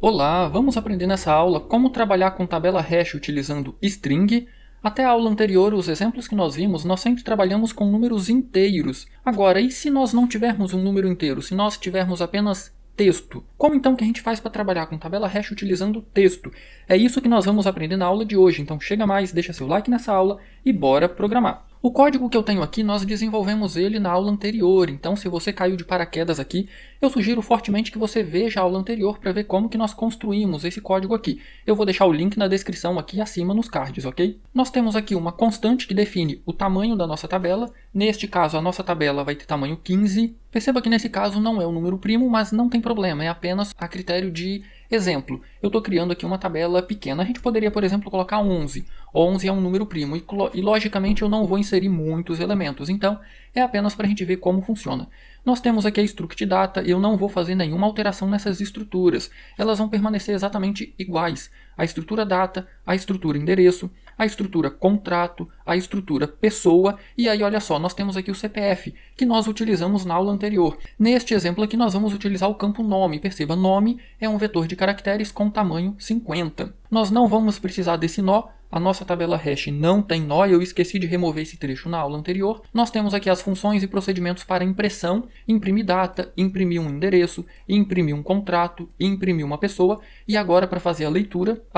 Olá, vamos aprender nessa aula como trabalhar com tabela hash utilizando string. Até a aula anterior, os exemplos que nós vimos, nós sempre trabalhamos com números inteiros. Agora, e se nós não tivermos um número inteiro, se nós tivermos apenas texto? Como então que a gente faz para trabalhar com tabela hash utilizando texto? É isso que nós vamos aprender na aula de hoje, então chega mais, deixa seu like nessa aula e bora programar. O código que eu tenho aqui, nós desenvolvemos ele na aula anterior, então se você caiu de paraquedas aqui, eu sugiro fortemente que você veja a aula anterior para ver como que nós construímos esse código aqui. Eu vou deixar o link na descrição aqui acima nos cards, ok? Nós temos aqui uma constante que define o tamanho da nossa tabela. Neste caso, a nossa tabela vai ter tamanho 15. Perceba que nesse caso não é um número primo, mas não tem problema, é apenas a critério de exemplo. Eu estou criando aqui uma tabela pequena. A gente poderia, por exemplo, colocar 11. 11 é um número primo e logicamente eu não vou inserir muitos elementos. Então, é apenas para a gente ver como funciona. Nós temos aqui a struct data. Eu não vou fazer nenhuma alteração nessas estruturas. Elas vão permanecer exatamente iguais. A estrutura data, a estrutura endereço, a estrutura contrato, a estrutura pessoa. E aí, olha só, nós temos aqui o CPF, que nós utilizamos na aula anterior. Neste exemplo aqui, nós vamos utilizar o campo nome. Perceba, nome é um vetor de caracteres com tamanho 50. Nós não vamos precisar desse nó. A nossa tabela hash não tem nó, eu esqueci de remover esse trecho na aula anterior. Nós temos aqui as funções e procedimentos para impressão, imprimir data, imprimir um endereço, imprimir um contrato, imprimir uma pessoa. E agora para fazer a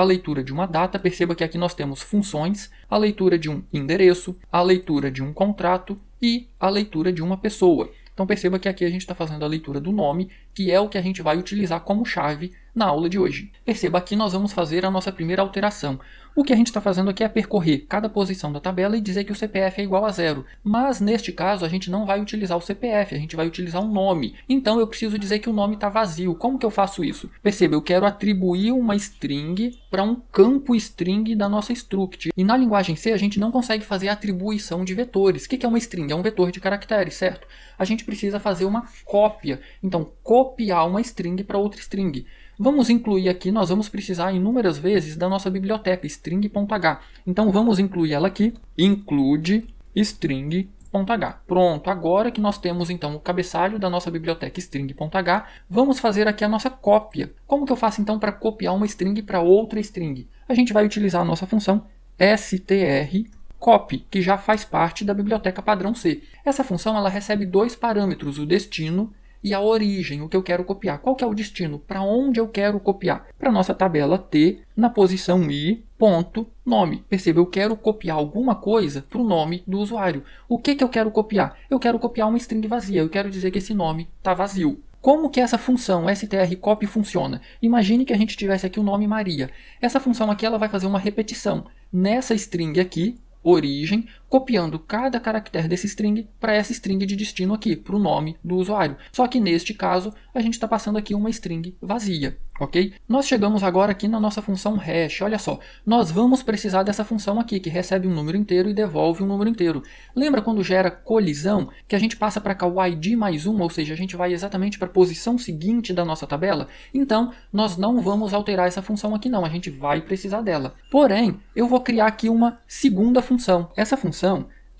leitura de uma data, perceba que aqui nós temos funções, a leitura de um endereço, a leitura de um contrato e a leitura de uma pessoa. Então perceba que aqui a gente está fazendo a leitura do nome, que é o que a gente vai utilizar como chave na aula de hoje. Perceba, aqui nós vamos fazer a nossa primeira alteração. O que a gente está fazendo aqui é percorrer cada posição da tabela e dizer que o CPF é igual a 0. Mas neste caso a gente não vai utilizar o CPF, a gente vai utilizar um nome. Então eu preciso dizer que o nome está vazio. Como que eu faço isso? Perceba, eu quero atribuir uma string para um campo string da nossa struct. E na linguagem C a gente não consegue fazer a atribuição de vetores. O que é uma string? É um vetor de caracteres, certo? A gente precisa fazer uma cópia. Então, copiar uma string para outra string. Vamos incluir aqui, nós vamos precisar inúmeras vezes da nossa biblioteca, string.h. Então vamos incluir ela aqui, include string.h. Pronto, agora que nós temos então o cabeçalho da nossa biblioteca string.h, vamos fazer aqui a nossa cópia. Como que eu faço então para copiar uma string para outra string? A gente vai utilizar a nossa função strcopy, que já faz parte da biblioteca padrão C. Essa função ela recebe dois parâmetros, o destino e a origem, o que eu quero copiar. Qual que é o destino? Para onde eu quero copiar? Para a nossa tabela T, na posição i.nome. Perceba, eu quero copiar alguma coisa para o nome do usuário. O que eu quero copiar? Eu quero copiar uma string vazia. Eu quero dizer que esse nome está vazio. Como que essa função strcopy funciona? Imagine que a gente tivesse aqui o nome Maria. Essa função aqui ela vai fazer uma repetição nessa string aqui, origem, copiando cada caractere desse string para essa string de destino aqui, para o nome do usuário. Só que neste caso, a gente está passando aqui uma string vazia, ok? Nós chegamos agora aqui na nossa função hash. Olha só, nós vamos precisar dessa função aqui, que recebe um número inteiro e devolve um número inteiro. Lembra quando gera colisão, que a gente passa para cá o id mais 1, ou seja, a gente vai exatamente para a posição seguinte da nossa tabela? Então, nós não vamos alterar essa função aqui não, a gente vai precisar dela. Porém, eu vou criar aqui uma segunda função. Essa função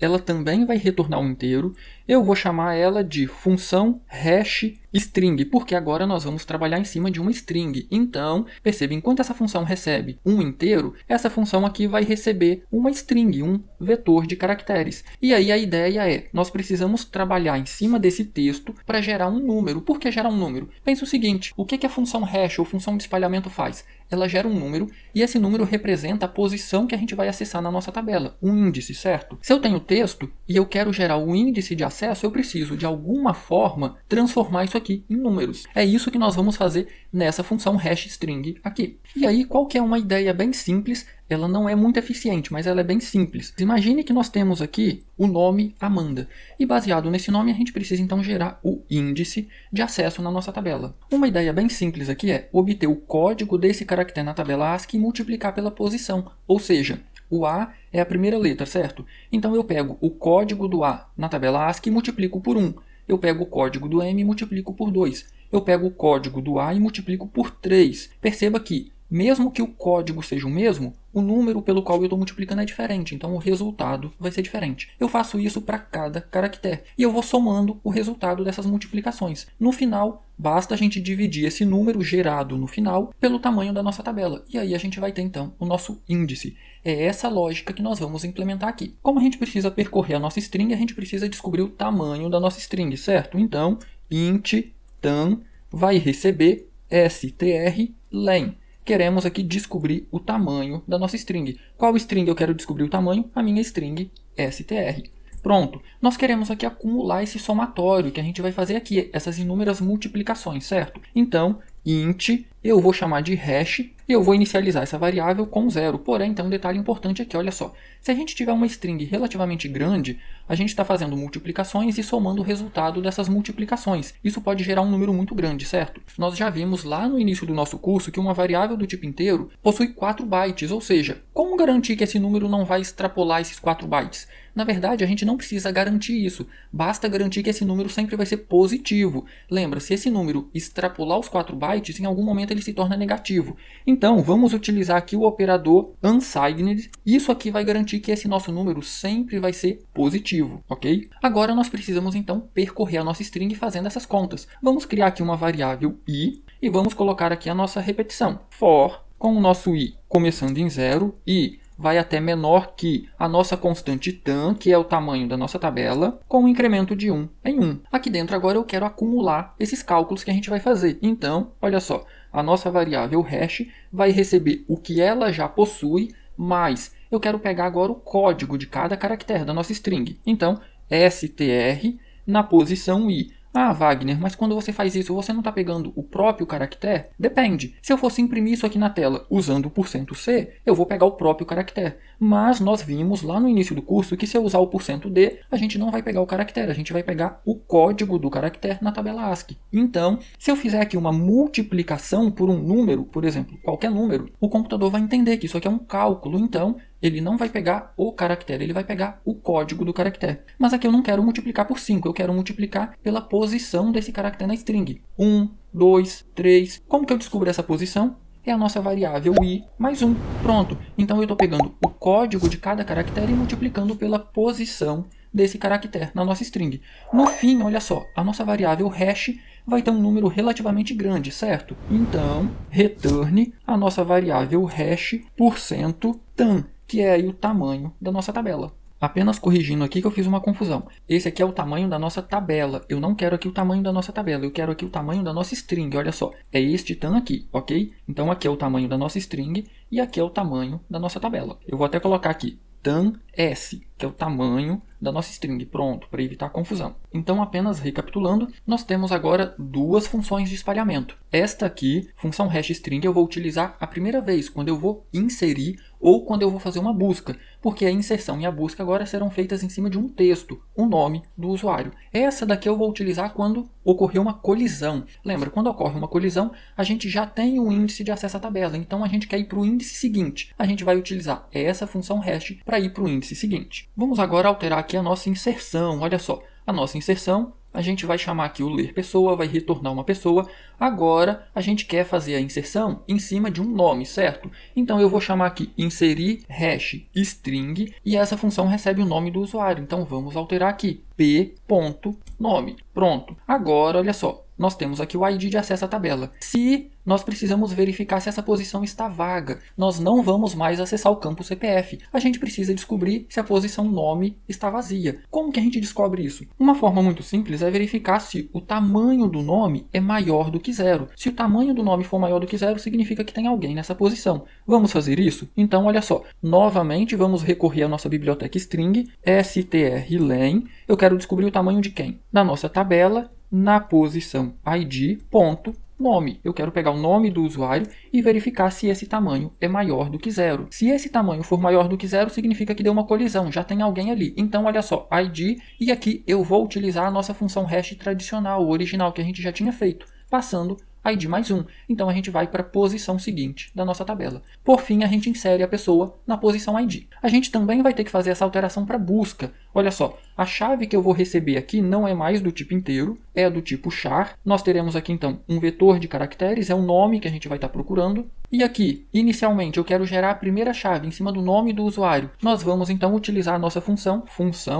ela também vai retornar um inteiro. Eu vou chamar ela de função hash string, porque agora nós vamos trabalhar em cima de uma string. Então, perceba, enquanto essa função recebe um inteiro, essa função aqui vai receber uma string, um vetor de caracteres. E aí a ideia é, nós precisamos trabalhar em cima desse texto para gerar um número. Por que gerar um número? Pensa o seguinte, o que a função hash ou função de espalhamento faz? Ela gera um número e esse número representa a posição que a gente vai acessar na nossa tabela, um índice, certo? Se eu tenho texto e eu quero gerar o índice de acesso, eu preciso de alguma forma transformar isso aqui em números. É isso que nós vamos fazer nessa função hash string aqui. E aí, qual que é uma ideia bem simples? Ela não é muito eficiente, mas ela é bem simples. Imagine que nós temos aqui o nome Amanda. E baseado nesse nome, a gente precisa então gerar o índice de acesso na nossa tabela. Uma ideia bem simples aqui é obter o código desse caractere na tabela ASCII e multiplicar pela posição. Ou seja, o A é a primeira letra, certo? Então eu pego o código do A na tabela ASCII e multiplico por 1. Eu pego o código do M e multiplico por 2. Eu pego o código do A e multiplico por 3. Perceba que, mesmo que o código seja o mesmo, o número pelo qual eu estou multiplicando é diferente, então o resultado vai ser diferente. Eu faço isso para cada caractere e eu vou somando o resultado dessas multiplicações. No final, basta a gente dividir esse número gerado no final pelo tamanho da nossa tabela. E aí a gente vai ter então o nosso índice. É essa lógica que nós vamos implementar aqui. Como a gente precisa percorrer a nossa string, a gente precisa descobrir o tamanho da nossa string, certo? Então, int tam vai receber str_len. Queremos aqui descobrir o tamanho da nossa string. Qual string eu quero descobrir o tamanho? A minha string str. Pronto. Nós queremos aqui acumular esse somatório que a gente vai fazer aqui, essas inúmeras multiplicações, certo? Então, int, eu vou chamar de hash e eu vou inicializar essa variável com 0. Porém, tem um detalhe importante aqui, olha só. Se a gente tiver uma string relativamente grande, a gente está fazendo multiplicações e somando o resultado dessas multiplicações. Isso pode gerar um número muito grande, certo? Nós já vimos lá no início do nosso curso que uma variável do tipo inteiro possui 4 bytes, ou seja, como garantir que esse número não vai extrapolar esses 4 bytes? Na verdade, a gente não precisa garantir isso. Basta garantir que esse número sempre vai ser positivo. Lembra, se esse número extrapolar os 4 bytes, em algum momento ele se torna negativo. Então, vamos utilizar aqui o operador unsigned. Isso aqui vai garantir que esse nosso número sempre vai ser positivo, ok? Agora nós precisamos então percorrer a nossa string fazendo essas contas. Vamos criar aqui uma variável i e vamos colocar aqui a nossa repetição. For, com o nosso i começando em 0 e vai até menor que a nossa constante tam, que é o tamanho da nossa tabela, com um incremento de 1 em 1. Aqui dentro agora eu quero acumular esses cálculos que a gente vai fazer. Então, olha só, a nossa variável hash vai receber o que ela já possui, mas eu quero pegar agora o código de cada caractere da nossa string. Então, str na posição i. Ah, Wagner, mas quando você faz isso, você não está pegando o próprio caractere? Depende. Se eu fosse imprimir isso aqui na tela usando o %c, eu vou pegar o próprio caractere. Mas nós vimos lá no início do curso que se eu usar o %d, a gente não vai pegar o caractere, a gente vai pegar o código do caractere na tabela ASCII. Então, se eu fizer aqui uma multiplicação por um número, por exemplo, qualquer número, o computador vai entender que isso aqui é um cálculo, então ele não vai pegar o caractere, ele vai pegar o código do caractere. Mas aqui eu não quero multiplicar por 5, eu quero multiplicar pela posição desse caractere na string. 1, 2, 3. Como que eu descubro essa posição? É a nossa variável i mais 1. Pronto. Então eu estou pegando o código de cada caractere e multiplicando pela posição desse caractere na nossa string. No fim, olha só, a nossa variável hash vai ter um número relativamente grande, certo? Então, returne a nossa variável hash %tam, que é aí o tamanho da nossa tabela. Apenas corrigindo aqui que eu fiz uma confusão. Esse aqui é o tamanho da nossa tabela. Eu não quero aqui o tamanho da nossa tabela, eu quero aqui o tamanho da nossa string. Olha só, é este tam aqui, ok? Então aqui é o tamanho da nossa string e aqui é o tamanho da nossa tabela. Eu vou até colocar aqui tam s, que é o tamanho da nossa string. Pronto, para evitar confusão. Então, apenas recapitulando, nós temos agora duas funções de espalhamento. Esta aqui, função hashString, eu vou utilizar a primeira vez, quando eu vou inserir ou quando eu vou fazer uma busca, porque a inserção e a busca agora serão feitas em cima de um texto, o nome do usuário. Essa daqui eu vou utilizar quando ocorrer uma colisão. Lembra, quando ocorre uma colisão, a gente já tem um índice de acesso à tabela, então a gente quer ir para o índice seguinte. A gente vai utilizar essa função hash para ir para o índice seguinte. Vamos agora alterar aqui a nossa inserção. Olha só, a nossa inserção, a gente vai chamar aqui o ler pessoa, vai retornar uma pessoa. Agora, a gente quer fazer a inserção em cima de um nome, certo? Então, eu vou chamar aqui inserir hash string e essa função recebe o nome do usuário. Então, vamos alterar aqui p.nome. Pronto. Agora, olha só, nós temos aqui o ID de acesso à tabela. Se nós precisamos verificar se essa posição está vaga, nós não vamos mais acessar o campo CPF. A gente precisa descobrir se a posição nome está vazia. Como que a gente descobre isso? Uma forma muito simples é verificar se o tamanho do nome é maior do que 0. Se o tamanho do nome for maior do que 0, significa que tem alguém nessa posição. Vamos fazer isso? Então, olha só. Novamente, vamos recorrer à nossa biblioteca string, strlen. Eu quero descobrir o tamanho de quem? Da nossa tabela, na posição id.nome. Eu quero pegar o nome do usuário e verificar se esse tamanho é maior do que 0. Se esse tamanho for maior do que 0, significa que deu uma colisão, já tem alguém ali. Então, olha só, id, e aqui eu vou utilizar a nossa função hash tradicional, o original que a gente já tinha feito, passando id mais 1. Então, a gente vai para a posição seguinte da nossa tabela. Por fim, a gente insere a pessoa na posição id. A gente também vai ter que fazer essa alteração para busca. Olha só, a chave que eu vou receber aqui não é mais do tipo inteiro, é do tipo char. Nós teremos aqui então um vetor de caracteres, é o nome que a gente vai estar procurando. E aqui, inicialmente, eu quero gerar a primeira chave em cima do nome do usuário. Nós vamos então utilizar a nossa função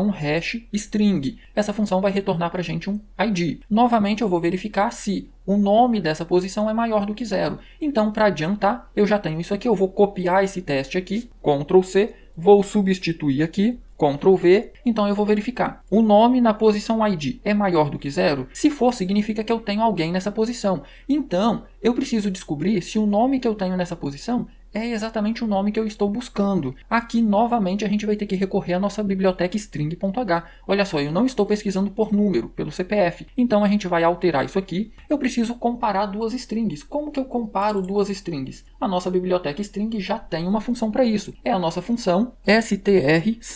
hash string. Essa função vai retornar para a gente um ID. Novamente, eu vou verificar se o nome dessa posição é maior do que 0. Então, para adiantar, eu já tenho isso aqui. Eu vou copiar esse teste aqui, Ctrl C, vou substituir aqui, Ctrl V, então eu vou verificar. O nome na posição ID é maior do que 0? Se for, significa que eu tenho alguém nessa posição. Então, eu preciso descobrir se o nome que eu tenho nessa posição é exatamente o nome que eu estou buscando. Aqui, novamente, a gente vai ter que recorrer à nossa biblioteca string.h. Olha só, eu não estou pesquisando por número, pelo CPF. Então, a gente vai alterar isso aqui. Eu preciso comparar duas strings. Como que eu comparo duas strings? A nossa biblioteca string já tem uma função para isso. É a nossa função strcmp.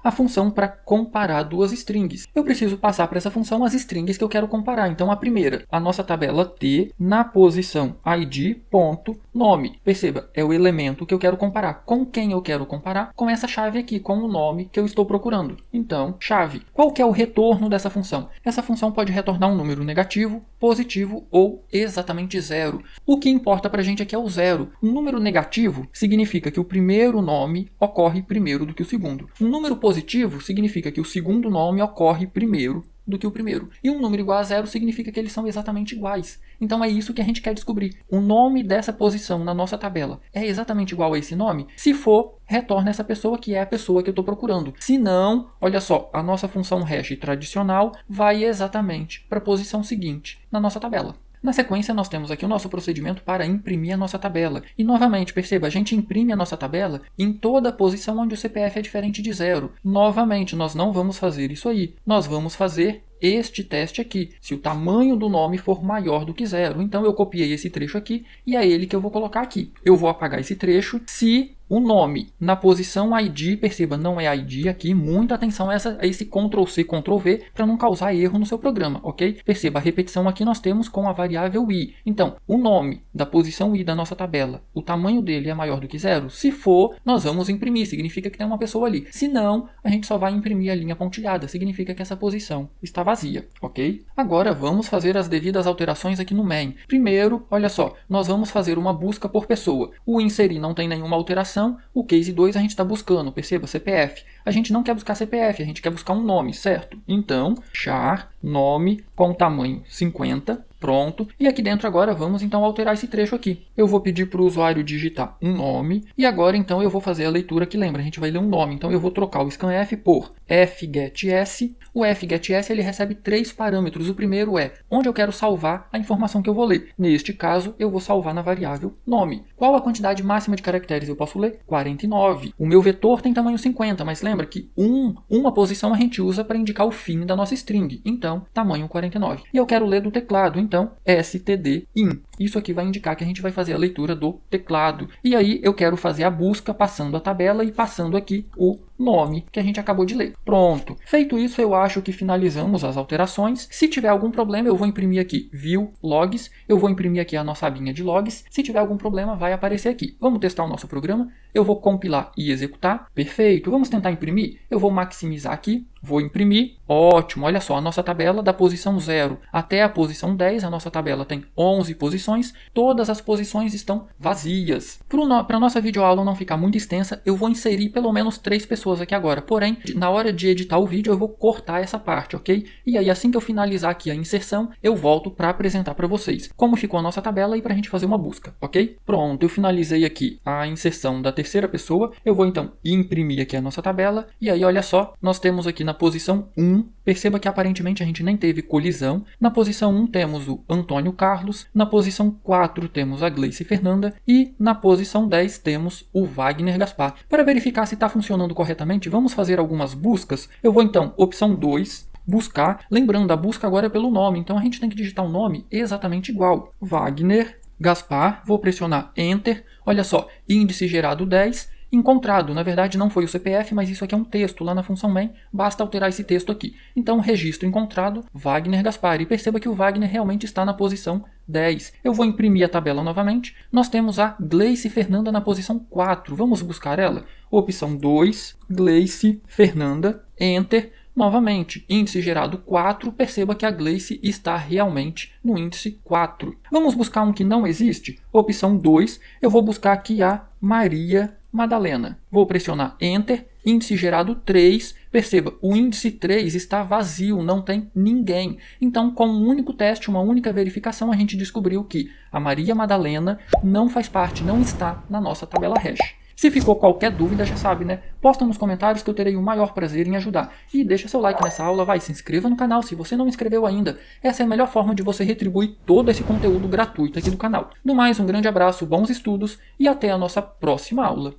A função para comparar duas strings. Eu preciso passar para essa função as strings que eu quero comparar. Então, a primeira, a nossa tabela T na posição id.nome. Perceba, é o elemento que eu quero comparar. Com quem eu quero comparar? Com essa chave aqui, com o nome que eu estou procurando. Então, chave. Qual que é o retorno dessa função? Essa função pode retornar um número negativo, positivo ou exatamente 0. O que importa para a gente aqui é o 0. Um número negativo significa que o primeiro nome ocorre primeiro do que o segundo. Um número positivo significa que o segundo nome ocorre primeiro do que o primeiro. E um número igual a 0 significa que eles são exatamente iguais. Então é isso que a gente quer descobrir. O nome dessa posição na nossa tabela é exatamente igual a esse nome? Se for, retorna essa pessoa que é a pessoa que eu estou procurando. Se não, olha só, a nossa função hash tradicional vai exatamente para a posição seguinte na nossa tabela. Na sequência, nós temos aqui o nosso procedimento para imprimir a nossa tabela. E, novamente, perceba, a gente imprime a nossa tabela em toda a posição onde o CPF é diferente de 0. Novamente, nós não vamos fazer isso aí. Nós vamos fazer este teste aqui, se o tamanho do nome for maior do que 0. Então, eu copiei esse trecho aqui e é ele que eu vou colocar aqui. Eu vou apagar esse trecho se o nome na posição ID, perceba, não é ID aqui, muita atenção a esse Ctrl C, Ctrl V, para não causar erro no seu programa, ok? Perceba, a repetição aqui nós temos com a variável i. Então, o nome da posição i da nossa tabela, o tamanho dele é maior do que 0? Se for, nós vamos imprimir, significa que tem uma pessoa ali. Se não, a gente só vai imprimir a linha pontilhada, significa que essa posição está vazia, ok? Agora, vamos fazer as devidas alterações aqui no main. Primeiro, olha só, nós vamos fazer uma busca por pessoa. O inserir não tem nenhuma alteração. O case 2 a gente está buscando, perceba, CPF. A gente não quer buscar CPF, a gente quer buscar um nome, certo? Então, char nome com tamanho 50, pronto. E aqui dentro agora vamos então alterar esse trecho aqui. Eu vou pedir para o usuário digitar um nome e agora então eu vou fazer a leitura que lembra, a gente vai ler um nome. Então eu vou trocar o scanf por fgetS. O fgetS ele recebe 3 parâmetros. O primeiro é onde eu quero salvar a informação que eu vou ler. Neste caso, eu vou salvar na variável nome. Qual a quantidade máxima de caracteres eu posso ler? 49. O meu vetor tem tamanho 50, mas lembra que uma posição a gente usa para indicar o fim da nossa string. Então, tamanho 49. E eu quero ler do teclado, então stdin. Isso aqui vai indicar que a gente vai fazer a leitura do teclado. E aí eu quero fazer a busca passando a tabela e passando aqui o nome que a gente acabou de ler. Pronto. Feito isso, eu acho que finalizamos as alterações. Se tiver algum problema, eu vou imprimir aqui view logs. Eu vou imprimir aqui a nossa abinha de logs. Se tiver algum problema, vai aparecer aqui. Vamos testar o nosso programa. Eu vou compilar e executar. Perfeito. Vamos tentar imprimir. Eu vou maximizar aqui. Vou imprimir. Ótimo. Olha só, a nossa tabela da posição 0 até a posição 10. A nossa tabela tem 11 posições. Todas as posições estão vazias. Para a nossa videoaula não ficar muito extensa, eu vou inserir pelo menos 3 pessoas aqui agora. Porém, na hora de editar o vídeo, eu vou cortar essa parte, ok? E aí, assim que eu finalizar aqui a inserção, eu volto para apresentar para vocês como ficou a nossa tabela e para a gente fazer uma busca, ok? Pronto, eu finalizei aqui a inserção da terceira pessoa. Eu vou então imprimir aqui a nossa tabela. E aí, olha só, nós temos aqui na posição 1, perceba que aparentemente a gente nem teve colisão. Na posição 1 temos o Antônio Carlos, na posição 4 temos a Gleice Fernanda e na posição 10 temos o Wagner Gaspar. Para verificar se está funcionando corretamente, vamos fazer algumas buscas. Eu vou então, opção 2, buscar. Lembrando, a busca agora é pelo nome, então a gente tem que digitar um nome exatamente igual. Wagner Gaspar, vou pressionar Enter. Olha só, índice gerado 10. encontrado. Na verdade não foi o CPF, mas isso aqui é um texto lá na função main, basta alterar esse texto aqui. Então registro encontrado, Wagner Gaspar. E perceba que o Wagner realmente está na posição 10. Eu vou imprimir a tabela novamente. Nós temos a Gleice Fernanda na posição 4. Vamos buscar ela? Opção 2, Gleice Fernanda, Enter. Novamente, índice gerado 4, perceba que a Gleice está realmente no índice 4. Vamos buscar um que não existe? Opção 2, eu vou buscar aqui a Maria Madalena. Vou pressionar Enter, índice gerado 3, perceba, o índice 3 está vazio, não tem ninguém. Então, com um único teste, uma única verificação, a gente descobriu que a Maria Madalena não faz parte, não está na nossa tabela hash. Se ficou qualquer dúvida, já sabe, né? Posta nos comentários que eu terei o maior prazer em ajudar. E deixa seu like nessa aula, se inscreva no canal se você não inscreveu ainda. Essa é a melhor forma de você retribuir todo esse conteúdo gratuito aqui do canal. No mais, um grande abraço, bons estudos e até a nossa próxima aula.